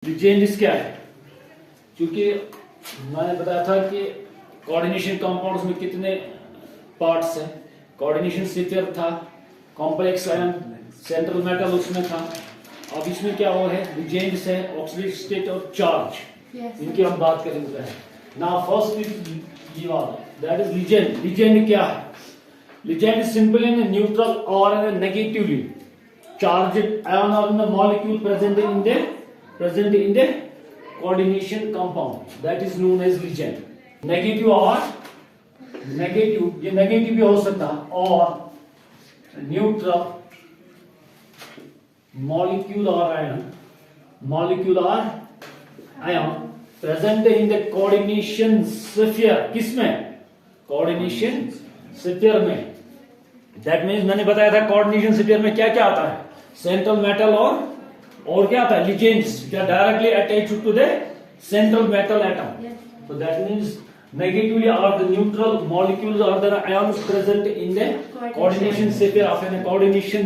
Legends क्या है? क्योंकि मैंने बताया था कि कोऑर्डिनेशन कंपाउंड्स में कितने पार्ट्स हैं। कोऑर्डिनेशन स्फीयर था, कॉम्प्लेक्स आयन, सेंट्रल मेटल उसमें था। अब इसमें क्या हो है, लिजेंड्स है, ऑक्सीडेटिव स्टेट और चार्ज, इनकी हम बात करेंगे। Now first is that is legend. Legend क्या है? Legend is simply in a neutral or in a negatively charged ion or in the molecule present in the coordination compound, that is known as legend. Negative or negative, ये negative भी हो सकता है, और neutral molecule or ion present in the coordination sphere. किसमें? coordination sphere में। That means मैंने बताया था कोऑर्डिनेशन स्फीयर में क्या क्या आता है, सेंट्रल मेटल और क्या आता है, लिजेंड्स, क्या directly attached to the central metal atom. So that means negatively are the neutral molecules are the ions present in the coordination sphere of an coordination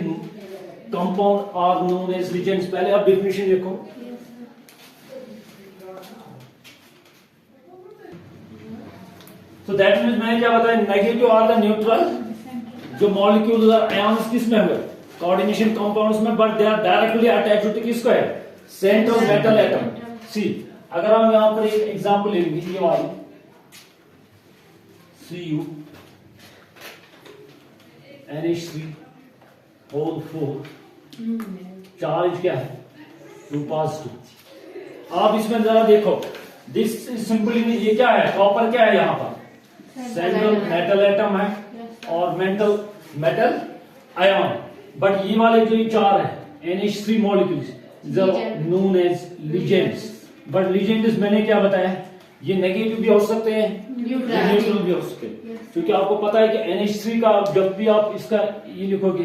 compound are known as ligands. पहले आप definition देखो। तो that means मैंने क्या बताया, negative और the neutral जो molecules और आयंस किसमें हुए, कोऑर्डिनेशन कंपाउंड्स में, but they are directly attached to किसको है, सेंट्रल मेटल एटम। सी अगर हम यहां पर एक एग्जांपल लेंगे, ये वाली Cu NH3 चार्ज क्या है, पॉजिटिव। आप इसमें जरा देखो, दिस सिंपली ये क्या है, कॉपर क्या है, यहां पर सेंट्रल मेटल एटम है और मेटल आयन, बट ये वाले जो चार है NH3 molecules known as ligands. But ligands मैंने क्या बताया, ये नेगेटिव भी हो सकते हैं, न्यूट्रल भी हो सकते हैं, क्योंकि आपको पता है कि NH3 का जब भी आप इसका ये लिखोगे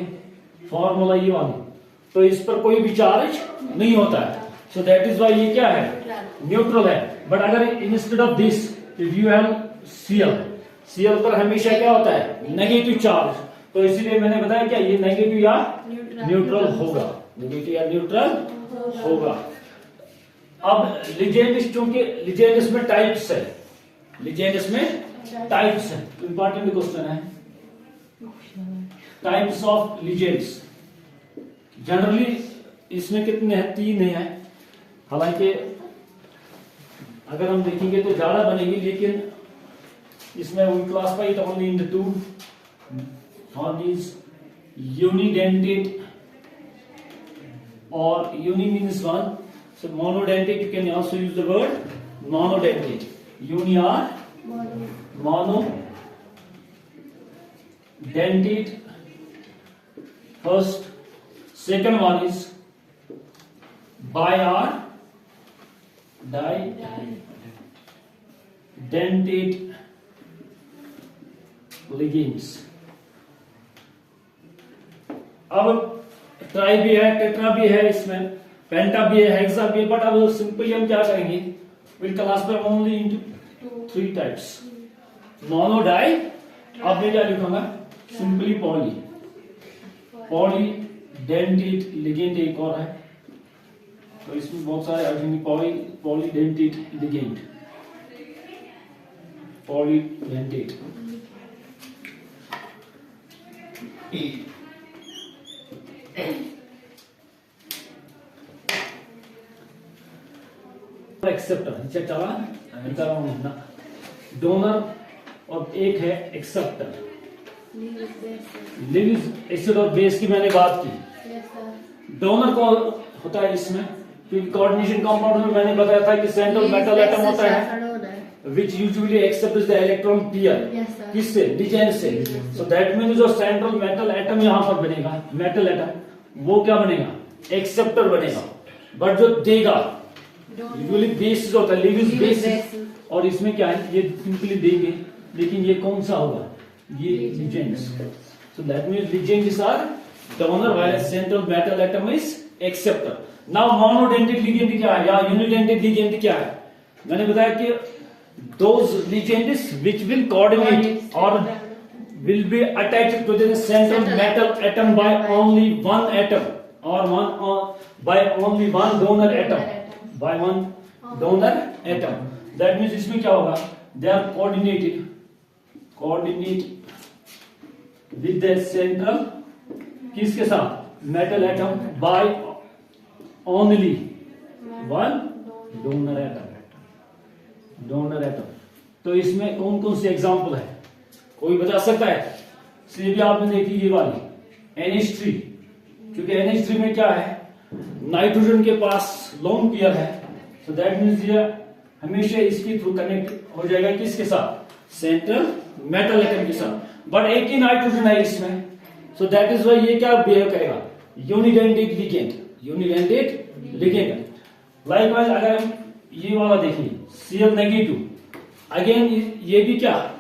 फॉर्मूला ये वाली, तो इस पर कोई भी चार्ज नहीं होता है। सो दैट इज वाई ये क्या है, न्यूट्रल है। बट अगर instead of this if you have Cl पर हमेशा क्या होता है, नेगेटिव चार्ज, तो इसीलिए मैंने बताया क्या ये नेगेटिव या न्यूट्रल होगा, नेगेटिव या न्यूट्रल होगा। अब लिजेंड्स, चूंकि लिजेंड्स में टाइप्स है, लिजेंड्स में टाइप्स है, इंपॉर्टेंट क्वेश्चन है, टाइप्स ऑफ लिजेंड्स। जनरली इसमें कितने हैं, 3 है। हालांकि अगर हम देखेंगे तो ज्यादा बनेगी, लेकिन इसमें we classify it only into 2. One is unidentate, or uni means one, so monodentate you can also use the word monodentate. Uni or monodentate first. Second one is bi or didentate ligands. अब try भी है, tetra भी है, इसमें पेंटा भी है, hexa भी है, बट अब सिंपली हम क्या करेंगे, will classify only into 3 types. Mono di, अब मैं क्या लिखूंगा, सिंपली पॉलीडेंटेट लिगेंड एक और है, तो इसमें बहुत सारे आएंगे, पॉलीडेंटेट लिगेंड, पॉलीडेंटेट। एक्सेप्टर चला डोनर और एक है एक्सेप्टर। लिविज एसिड और बेस की मैंने बात की। डोनर को होता है इसमें, क्योंकि कोऑर्डिनेशन कंपाउंड में मैंने बताया था कि सेंट्रल मेटल एटम होता है which usually accepts the electron pair, किससे, लिजेंड से। so that means जो सेंट्रल मेटल एटम यहां पर बनेगा, मेटल एटम, वो क्या बनेगा, एक्सेप्टर बनेगा। बट जो देगा यूजुअली बेस होता है, लिविज बेस, और इसमें क्या है, ये सिंपली देंगे, लेकिन ये कौन सा होगा, ये legends. so that means ligands are donor while central metal atom is acceptor. now monodentate ligand क्या है या unidentate ligand क्या है, मैंने बताया कि those ligands which will coordinate or will be attached to the central metal atom by only one atom or by only one donor atom, by one donor atom. That means इसमें क्या होगा? They are coordinated with the central किसके साथ? Metal atom by only one donor atom. तो इसमें कौन कौन से एग्जाम्पल है? कोई बता सकता है? से भी आपने देखी ये वाली NH3, क्योंकि NH3 में क्या है? नाइट्रोजन के पास लोन पेयर है, so that means ये हमेशा इसके थ्रू कनेक्ट हो जाएगा किसके साथ? सेंट्रल मेटल एटम के साथ। बट एक ही नाइट्रोजन है इसमें, सो दैट इज वाई ये क्या बिहेव करेगा? Unidentate ligand. लाइकवाइज अगर हम ये वाला देखें Cl नेगेटिव, अगेन ये भी क्या?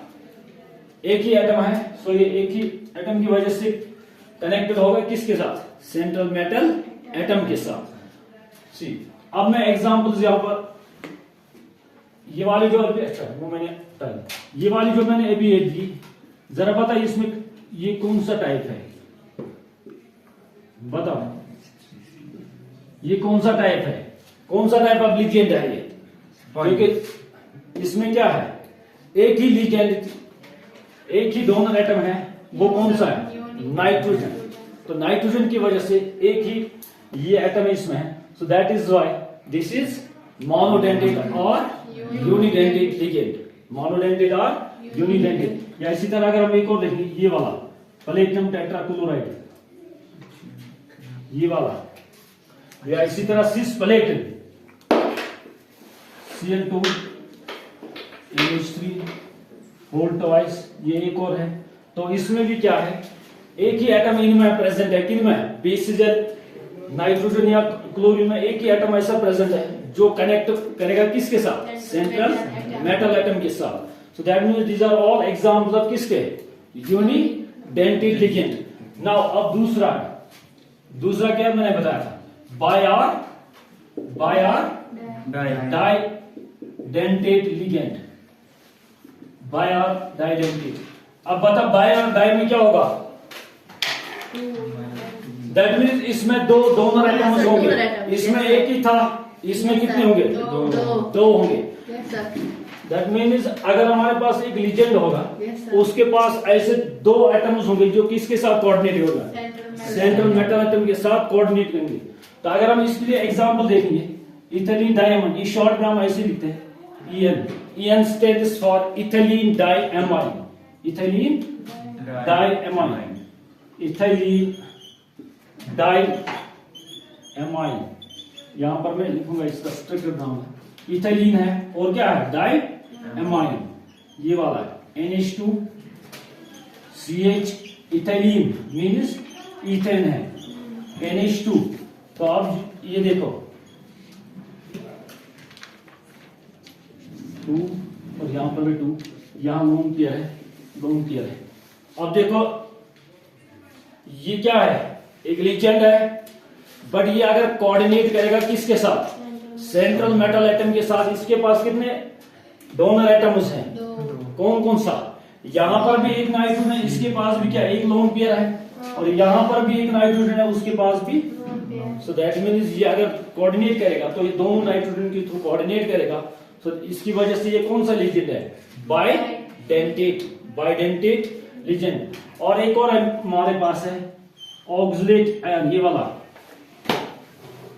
एक ही एटम है, सो ये एक ही एटम की वजह से कनेक्टेड होगा किसके साथ? सेंट्रल मेटल एटम के साथ। सी अब मैं एग्जांपल्स यहां पर ये वाली जो अभी अच्छा वो मैंने ये वाली जो मैंने अभी एक दी, जरा पता इसमें ये कौन सा टाइप है? बताओ ये कौन सा टाइप है? कौन सा टाइप ऑफ लिगेंड है ये? क्योंकि इसमें क्या है? एक ही लिगेंड, एक ही डोनर एटम है, वो कौन सा है? नाइट्रोजन। तो नाइट्रोजन की वजह से एक ही ये एटम इसमें है, सो that is why this is monodentate और यूनिडेंटेड लिगेंड। मोनोडेंटेड और यूनिडेंटेड। या इसी तरह अगर हम एक और देखें ये वाला प्लेटिनम टेट्राक्लोराइड, ये वाला, या इसी तरह सिस प्लेटिन Cl2 NH3 होल ट्वाइस, ये एक और है। तो इसमें भी क्या है? एक ही एटम इनमें प्रेजेंट है, किनमें? बेसिस नाइट्रोजन या क्लोरीन में एक ही एटम ऐसा प्रेजेंट है जो कनेक्ट करेगा किसके साथ? सेंट्रल मेटल एटम के साथ। So that means these are all examples of किसके? Unidentate ligand. नाउ अब दूसरा क्या मैंने बताया था? Bi or didentate ligand. Bi or didentate. अब बता बाय और डाई में क्या होगा? दैट मीन्स इसमें दो डोनर एटम्स होंगे, इसमें एक ही था, इसमें कितने होंगे? दो होंगे। दैट मीन्स अगर हमारे पास एक लिगेंड होगा, उसके पास ऐसे दो एटम्स होंगे जो किसके साथ कोऑर्डिनेट होगा? सेंट्रल मेटल एटम के साथ कोऑर्डिनेट करेंगे। तो अगर हम इसके लिए एग्जांपल देखेंगे, इथिलीन डायमंड, ये शॉर्ट में हम ऐसे लिखते हैं EN stands for ethylene diamine. Ethylene diamine, ethylene diamine. यहां पर मैं लिखूंगा इसका स्ट्रक्चर नाम है, इथिलीन है और क्या है? डाइएमाइन। ये वाला है NH2 CH, ethylene means ethane है, NH2। तो अब ये देखो 2 और यहां पर भी 2, यहां लोन पेयर है, अब देखो ये क्या है? एक लिगेंड है, बट ये अगर कोऑर्डिनेट करेगा किसके साथ? सेंट्रल मेटल एटम के साथ। इसके पास कितने डोनर एटम्स हैं? कौन कौन सा? यहां पर भी एक नाइट्रोजन है, इसके पास भी क्या? एक लोन पेयर है, और यहां पर भी एक नाइट्रोजन है, उसके पास भी। सो दैट मीन्स ये अगर कोऑर्डिनेट करेगा तो ये दोनों नाइट्रोजन के थ्रू कोऑर्डिनेट करेगा, तो इसकी वजह से ये कौन सा लिगेंड है? Bidentate ligand. और एक और हमारे पास है ऑक्सलेट आयन, ये वाला,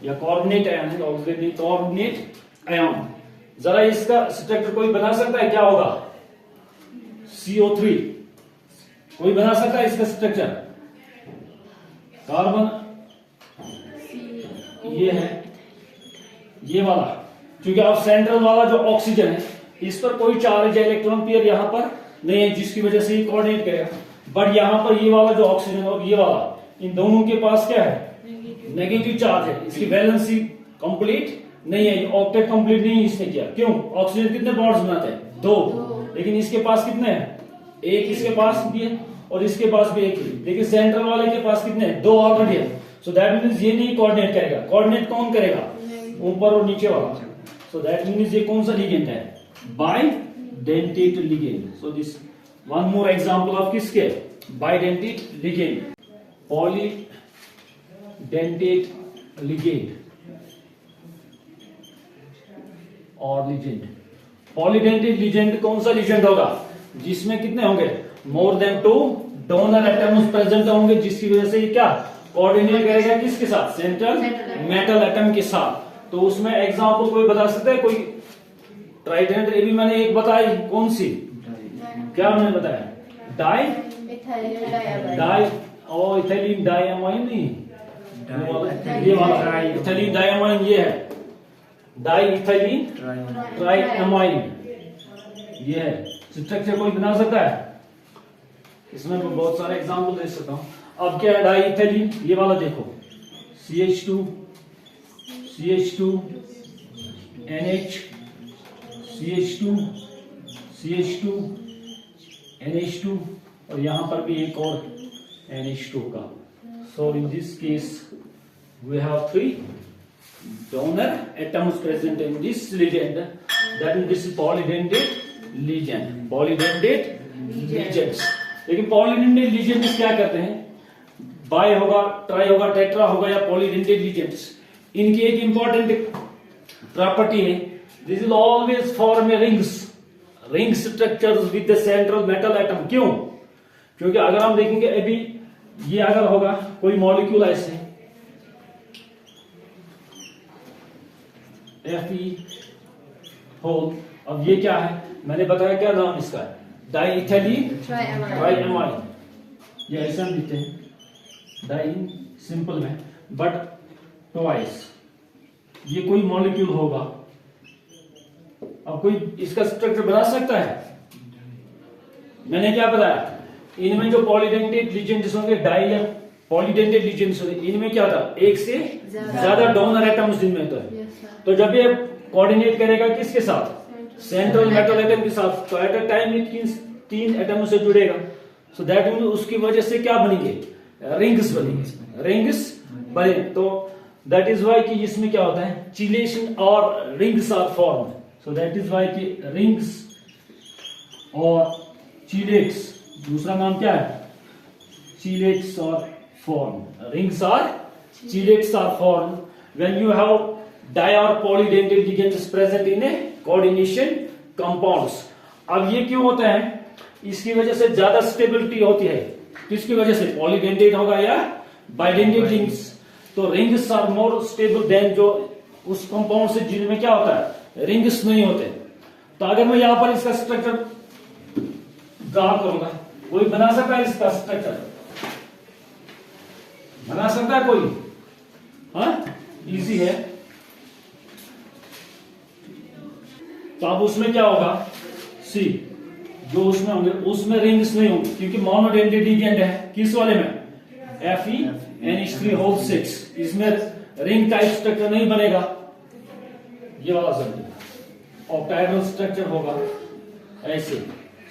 या कार्बोनेट आयन है, ऑक्सलेट नहीं, कार्बोनेट आयन। जरा इसका स्ट्रक्चर कोई बना सकता है? क्या होगा? CO3। कोई बना सकता है इसका स्ट्रक्चर? कार्बन ये है, ये वाला, क्योंकि अब सेंट्रल वाला जो ऑक्सीजन है, इस पर कोई चार्ज या इलेक्ट्रॉन पेयर यहां पर नहीं है, जिसकी वजह से ये कोऑर्डिनेट करेगा। बट यहां पर ये वाला जो ऑक्सीजन और ये वाला, इन दोनों के पास क्या है? नेगेटिव चार्ज है, इसकी वैलेंसी कंप्लीट नहीं है, ऑक्टेट कंप्लीट नहीं इसने किया। क्यों? ऑक्सीजन कितने बॉन्ड्स बनाते हैं? 2, लेकिन इसके पास कितने हैं? एक इसके पास भी है और इसके पास भी एक ही, लेकिन सेंट्रल वाले के पास कितने हैं? 2 ऑलरेडी है। सो दैट मीन्स ये नहीं कोऑर्डिनेट करेगा। कोऑर्डिनेट कौन करेगा? ऊपर और नीचे वाला। सो दैट मीन्स ये कौन सा लिगेंड है? Bidentate ligand. So this one more example of किसके? Bidentate ligand. Polydentate ligand. और लिगेंड। पॉलीडेंटेड लिगेंड कौन सा लिगेंड होगा जिसमें कितने होंगे, more than 2 donor atoms present होंगे, जिसकी वजह से ये क्या कोऑर्डिनेट करेगा किसके साथ, सेंट्रल मेटल एटम के साथ। तो उसमें एग्जांपल कोई बता सकता है, कोई ट्राइडेंट ये भी मैंने एक बताई, कौन सी, क्या मैंने बताया, डाई और इथाइलिन डाइअमाइन नहीं, ये वाला इथाइलिन डाइअमाइन ये है, डाई इथाइलिन ट्राइअमाइन ये है। स्ट्रक्चर कोई बना सकता है, इसमें मैं बहुत सारे एग्जांपल दे सकता हूं। अब क्या है, डाई इथाइलिन ये वाला देखो, CH2 NH CH2 NH2 और यहां पर भी एक और NH2 का। So in this case we have 3 donor atoms present in this ligand, that is this is polydentate ligand, polydentate ligands। लेकिन polydentate ligands क्या करते हैं, बाय होगा, ट्राई होगा, टेट्रा होगा या पॉलीडेंटेड लिगेंड्स, इनकी एक इंपॉर्टेंट प्रॉपर्टी है, this will always form a ring structures with the central metal atom. क्यों, क्योंकि अगर हम देखेंगे अभी ये अगर होगा कोई मॉलिक्यूल ऐसे Fe होल, अब ये क्या है मैंने बताया, क्या नाम इसका है, डाइइथाइलिन ट्राइअमाइन, ये ऐसा लिखते हैं डाई सिंपल में, बट ट्वाइस, ये कोई मॉलिक्यूल होगा। अब कोई इसका स्ट्रक्चर बना सकता है, मैंने क्या बताया, इनमें जो पॉलीडेंटेड लिगेंड्स होंगे, डाई या पॉलीडेंटेड लिगेंड्स होंगे, इनमें क्या था, एक से ज्यादा डोनर एटम्स जिनमें तो है। तो जब ये कोऑर्डिनेट करेगा किसके साथ, सेंट्रल मेटल एटम के साथ, तो एट अ टाइम ये 3 एटम से जुड़ेगा। सो दैट मीन उसकी वजह से क्या बनेंगे, रिंग्स बनेंगे, रिंग्स बने। तो दैट इज वाई कि इसमें क्या होता है, चिलेशन और rings are form. So that is why कि रिंग्स और चिलेट्स, दूसरा नाम क्या है, चिलेट्स और फॉर्म, रिंग्स और chelates are form when you have di और polydentate ligands present in a coordination compounds. अब ये क्यों होता है, इसकी वजह से ज्यादा स्टेबिलिटी होती है, किसकी वजह से, पॉलीडेंटेड होगा या बाइडेंटेड रिंग्स। तो rings are more stable than जो उस कंपाउंड से जिनमें क्या होता है, रिंग्स नहीं होते। तो अगर मैं यहां पर इसका स्ट्रक्चर ड्रा करूंगा, कोई बना सकता है इसका स्ट्रक्चर, बना सकता है कोई, हाँ इजी है। तो अब उसमें क्या होगा, सी जो उसमें होंगे उसमें रिंग्स नहीं होंगे, क्योंकि मोनोडेंटेड लिगेंड है, किस वाले में, FeNH3 6, इसमें रिंग टाइप स्ट्रक्चर नहीं बनेगा, ये वाला समझे, ऑक्टाहेड्रल स्ट्रक्चर होगा ऐसे।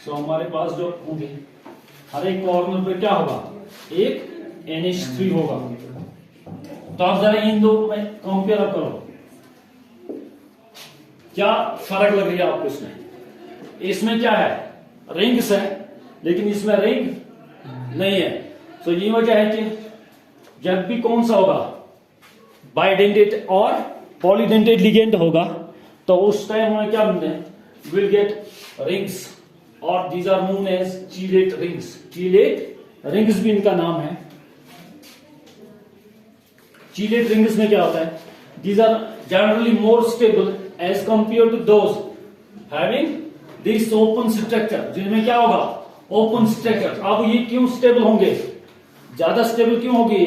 सो हमारे पास जो होंगे हर एक कॉर्नर पे क्या होगा, एक NH3 होगा। तो आप जरा इन दो में कंपेयर करो, क्या फर्क लग रही है आपको इसमें, इसमें क्या है, रिंग्स है, लेकिन इसमें रिंग नहीं है। तो ये वजह है कि जब भी कौन सा होगा, बाइडेंटेड और पॉलीडेंटेड लिगेंड होगा, तो उस टाइम हमें क्या मिलते हैं, विल गेट रिंग्स, और these are known as chelate rings. Chelate rings भी इनका नाम है। चीलेट रिंग्स में क्या होता है, these are generally more stable as compared to those having this open structure, जिनमें क्या होगा, ओपन स्ट्रक्चर। अब ये क्यों स्टेबल होंगे, ज्यादा स्टेबल क्यों होंगे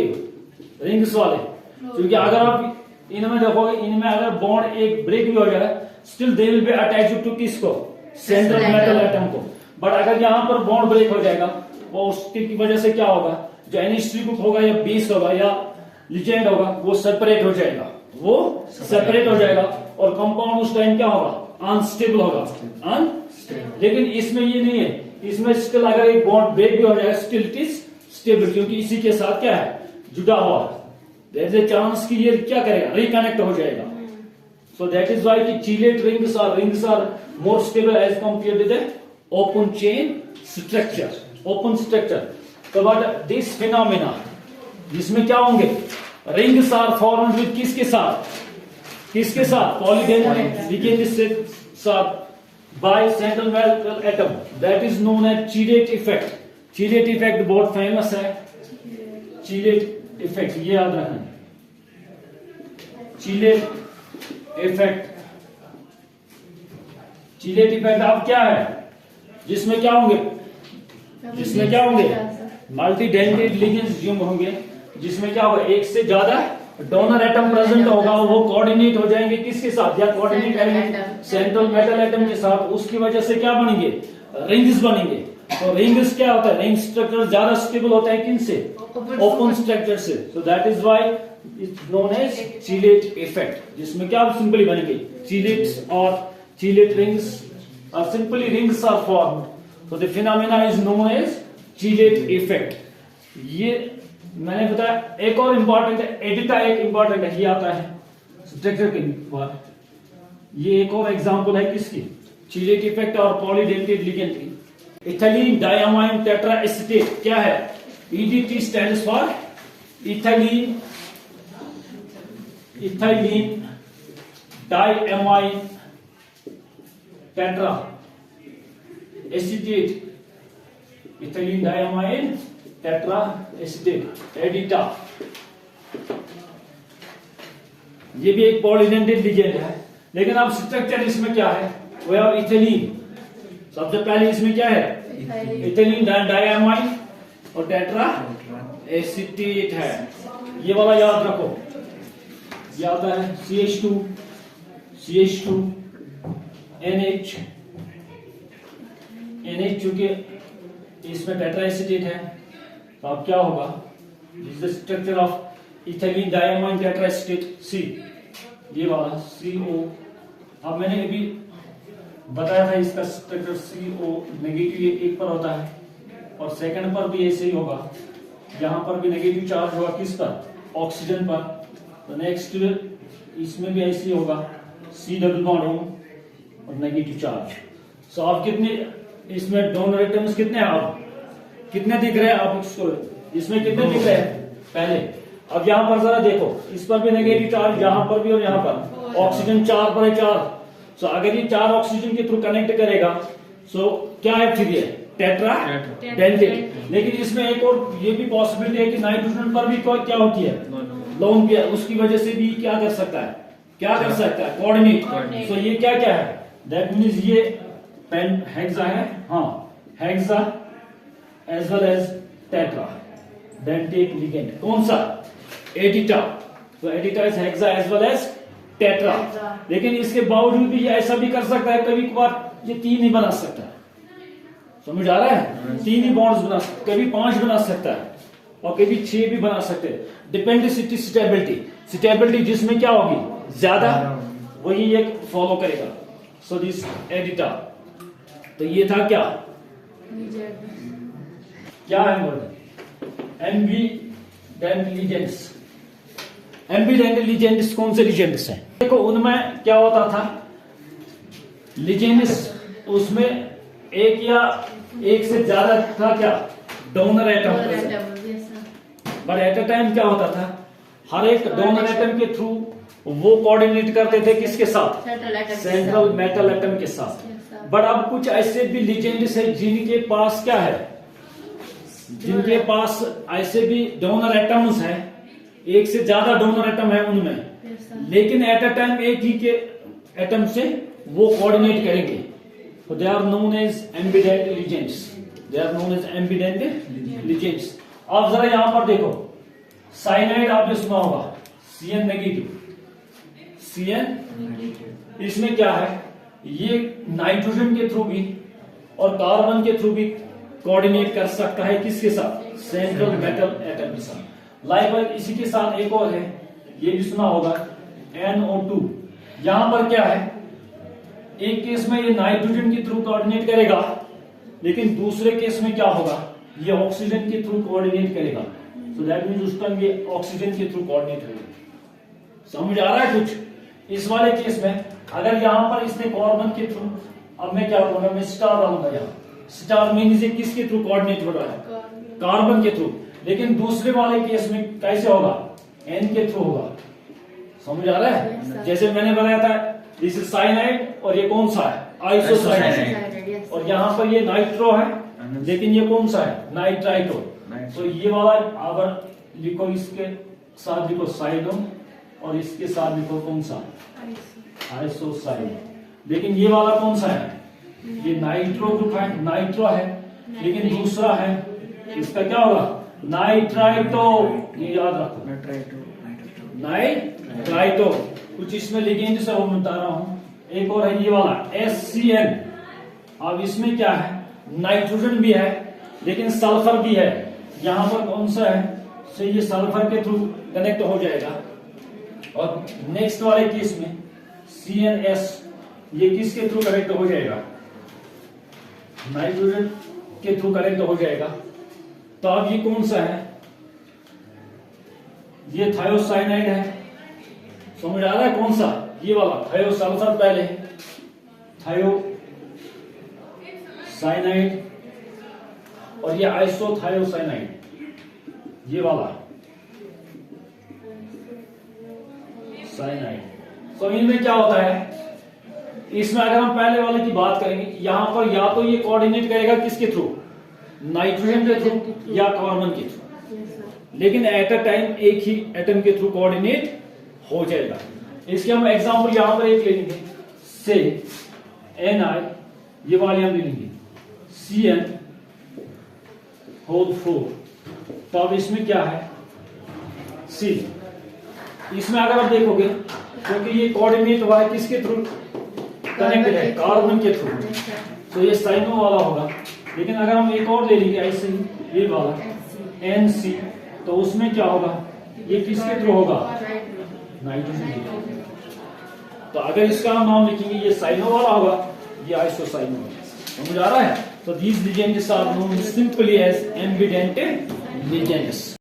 रिंग्स वाले, क्योंकि अगर आप इनमें देखोगे, इनमें अगर बॉन्ड एक ब्रेक भी हो जाए, still they will be attached to किसको, सेंट्रल मेटल एटम को। बट अगर यहां पर बॉन्ड ब्रेक हो जाएगा, वो उसकी वजह से क्या होगा, जो NH3 ग्रुप होगा या बेस होगा या लिगेंड होगा, वो सेपरेट हो जाएगा, वो सेपरेट हो जाएगा, और कंपाउंड उस टाइम क्या होगा, अनस्टेबल होगा, लेकिन इसमें ये नहीं है, इसमें स्टिल अगर एक बॉन्ड ब्रेक भी हो जाएगा, स्टिल इट इज स्टेबल, क्योंकि इसी के साथ क्या है, जुड़ा हुआ है। देयर इज ए चांस कि ये क्या करेगा, रिकनेक्ट हो जाएगा। सो दैट इज व्हाई कि chelate rings are more stable as compared with the open chain structure, open structure. तो बट दिस फिनोमेना, जिसमें क्या होंगे, रिंग्स आर फॉर्म्ड विद किसके साथ, किसके साथ? पॉलीडेंटेट लिगेंड से साथ by central metal atom, that is known as chelate effect. Chelate effect बहुत फेमस है, चीलेट इफेक्ट ये याद रखना। चीलेट इफेक्ट, चीलेट इफेक्ट अब क्या है? जिसमें क्या होंगे? जिसमें क्या होंगे? मल्टी डेंटेड लिगेंड्स जो होंगे, जिसमें क्या होगा? एक से ज्यादा डोनर एटम प्रेजेंट होगा, वो कोऑर्डिनेट हो जाएंगे किसके साथ? या कोऑर्डिनेट करेंगे सेंट्रल मेटल एटम के साथ। उसकी वजह से क्या बनेंगे? रिंग्स बनेंगे। तो रिंग्स क्या होता है? रिंग स्ट्रक्चर ज्यादा स्टेबल होता है किनसे? ओपन स्ट्रक्चर से। So that is why it's known as chelate effect, जिसमें क्या सिंपली बनेंगे? चीलेट्स और चीलेट रिंग्स और simply rings are formed. So the phenomena is known as chelate effect. ये मैंने बताया। एक और इंपॉर्टेंट है, एडिटा एक इंपॉर्टेंट है, ये आता है स्ट्रक्चर के बाद। ये एक और एग्जांपल है किसकी? चीलेट इफेक्ट और पॉलीडेंटेड लिगेंड की। इथाइलिन डायमाइन टेट्रा एसीटेट क्या है? EDT stands for ethylene, ethylene diamine tetra acetate, ethylene diamine tetra acetate, EDTA. ये भी एक पॉलीडेंटेड लिगेंड है, लेकिन अब स्ट्रक्चर इसमें क्या है? वो अब इथाइलिन। सबसे पहले इसमें क्या है? इथाइलिन डायमाइन और टेट्रा एसीटेट है। ये वाला याद रखो, ये आता है CH2 NH, चूंकि इसमें टेट्रा एसीटेट है, तो अब क्या होगा? This the structure of ethylene diamine tetra acetate C, ये वाला CO। अब मैंने अभी बताया था इसका स्ट्रक्चर CO नेगेटिव एक पर होता है और सेकंड पर भी ऐसे ही होगा। यहां पर भी नेगेटिव चार्ज होगा किस पर? ऑक्सीजन पर। तो नेक्स्ट इसमें भी ऐसे ही होगा, C डबल बॉन्ड O और नेगेटिव चार्ज। सो आप कितने इसमें डोनर एटम्स कितने हैं? आप कितने दिख रहे हैं? आप इसमें कितने दिख रहे हैं पहले? अब यहां पर जरा देखो, इस पर भी नेगेटिव चार्ज, यहां पर भी और यहां पर। ऑक्सीजन 4 पर है 4। सो अगर ये 4 ऑक्सीजन के थ्रू कनेक्ट करेगा, सो क्या है फिर? ये टेट्रा डेंटेड। लेकिन इसमें एक और ये भी पॉसिबिलिटी है कि नाइट्रोजन पर भी क्या होती है? लोन किया, उसकी वजह से भी क्या कर सकता है? क्या कर सकता है? कोऑर्डिनेट। सो ये क्या क्या है? दैट मीन्स ये पेन हेक्सा है, हाँ hexa as well as tetra dentate ligand. कौन सा? एडिटा। तो EDTA is hexa as well as tetra. लेकिन इसके बावजूद भी ये ऐसा भी कर सकता है, कभी कभार ये 3 ही बना सकता है। समझ आ रहा है? 3 ही बॉन्ड्स बना, कभी 5 बना सकता है और कभी 6 भी बना सकते हैं। डिपेंडेंसी स्टेबिलिटी, स्टेबिलिटी जिसमें क्या होगी? ज्यादा, वही एक फॉलो करेगा। So this EDTA. तो ये था क्या? क्या है word? Ambidentate ligands. Ambidentate ligands कौन से लिगेंड्स हैं? देखो उनमें क्या होता था? लिगेंड्स उसमें एक या एक से ज्यादा था क्या? Donor atom. But at a time क्या होता था? हर एक डोनर एटम के थ्रू वो कोऑर्डिनेट करते थे किसके साथ? सेंट्रल मेटल एटम के साथ। बट अब कुछ ऐसे भी लिगेंड्स है जिनके पास क्या है? जिनके पास ऐसे भी डोनर एटम्स हैं, एक से ज्यादा डोनर एटम है उनमें, लेकिन एट अ टाइम एक ही के एटम से वो कोऑर्डिनेट करेंगे। तो they are known as ambidentate ligands. They are known as ambidentate ligands. आप जरा यहां पर देखो, साइनाइड आपने सुना होगा, CN नेगेटिव, CN। इसमें क्या है? ये नाइट्रोजन के थ्रू भी और कार्बन के थ्रू भी कोऑर्डिनेट कर सकता है किसके साथ? सेंट्रल मेटल एटम के साथ। लाइकवाइज इसी के साथ एक और है, ये भी सुना होगा, NO2। यहां पर क्या है? एक केस में ये नाइट्रोजन के थ्रू कोऑर्डिनेट करेगा, लेकिन दूसरे केस में क्या होगा? ये ऑक्सीजन के थ्रू कोऑर्डिनेट करेगा। सो दैट मींस उस टाइम ये ऑक्सीजन के थ्रू कोऑर्डिनेट करेगा। समझ आ रहा है कुछ? इस वाले केस में अगर यहां पर इसने कार्बन के थ्रू, अब मैं क्या करूंगा? मैं स्टार डालूंगा यहां। स्टार मीन्स ये किसके थ्रू कोऑर्डिनेट हो रहा है? कार्बन के थ्रू। लेकिन दूसरे वाले केस में कैसे होगा? N के थ्रू होगा। समझ आ रहा है? जैसे मैंने बताया था दिस इज साइनाइड और ये कौन सा है? आइसोसाइनाइड। और यहाँ पर ये नाइट्रो है, लेकिन ये कौन सा है? नाइट्राइटो। तो ये वाला अगर लिखो, इसके साथ लिखो साइलोम और इसके साथ लिखो कौन सा? आइसोसाइनाइड। लेकिन ये वाला कौन सा है? ये नाइट्रो ग्रुप है, नाइट्रो है, लेकिन दूसरा है इसका क्या होगा? नाइट्राइटो। ये याद रखो, नाइट्राइटो। कुछ इसमें लिगेंड से मैं बता रहा हूं। एक और है ये वाला SCN। अब इसमें क्या है? नाइट्रोजन भी है लेकिन सल्फर भी है। यहां पर कौन सा है? तो ये सल्फर के थ्रू कनेक्ट हो जाएगा। और नेक्स्ट वाले केस में CNS, ये किसके थ्रू कनेक्ट हो जाएगा? नाइट्रोजन के थ्रू कनेक्ट हो जाएगा। तो अब ये कौन सा है? ये थायोसाइनाइड है। समझ आ रहा है कौन सा? ये वाला थायोसल्फर पहले, थायोसाइनाइड, और ये आइसोथायोसाइनाइड, ये वाला साइनाइड। तो इनमें क्या होता है? इसमें अगर हम पहले वाले की बात करेंगे, यहां पर या तो ये कोऑर्डिनेट करेगा किसके थ्रू? नाइट्रोजन के थ्रू या कार्बन के थ्रू, लेकिन एट अ टाइम एक ही एटम के थ्रू कोऑर्डिनेट हो जाएगा। इसके हम एग्जांपल यहां पर एक ले लेंगे, से Ni, ये वाले हम ले लेंगे CN होल 4। तो अब इसमें क्या है? C। इसमें अगर आप देखोगे, क्योंकि ये कोऑर्डिनेट हुआ है किसके थ्रू? कनेक्टेड है कार्बन के थ्रू, तो ये साइनो वाला होगा। लेकिन अगर हम एक और ले लेंगे ऐसे ही, ये वाला NC, तो उसमें क्या होगा? ये किसके थ्रू होगा? नाइट्रोजन के थ्रू। तो अगर इसका हम नाम लिखेंगे, ये साइनो वाला होगा, ये आइसोसाइनो होगा। समझ आ रहा है? तो these ligands are known simply as ambident ligands।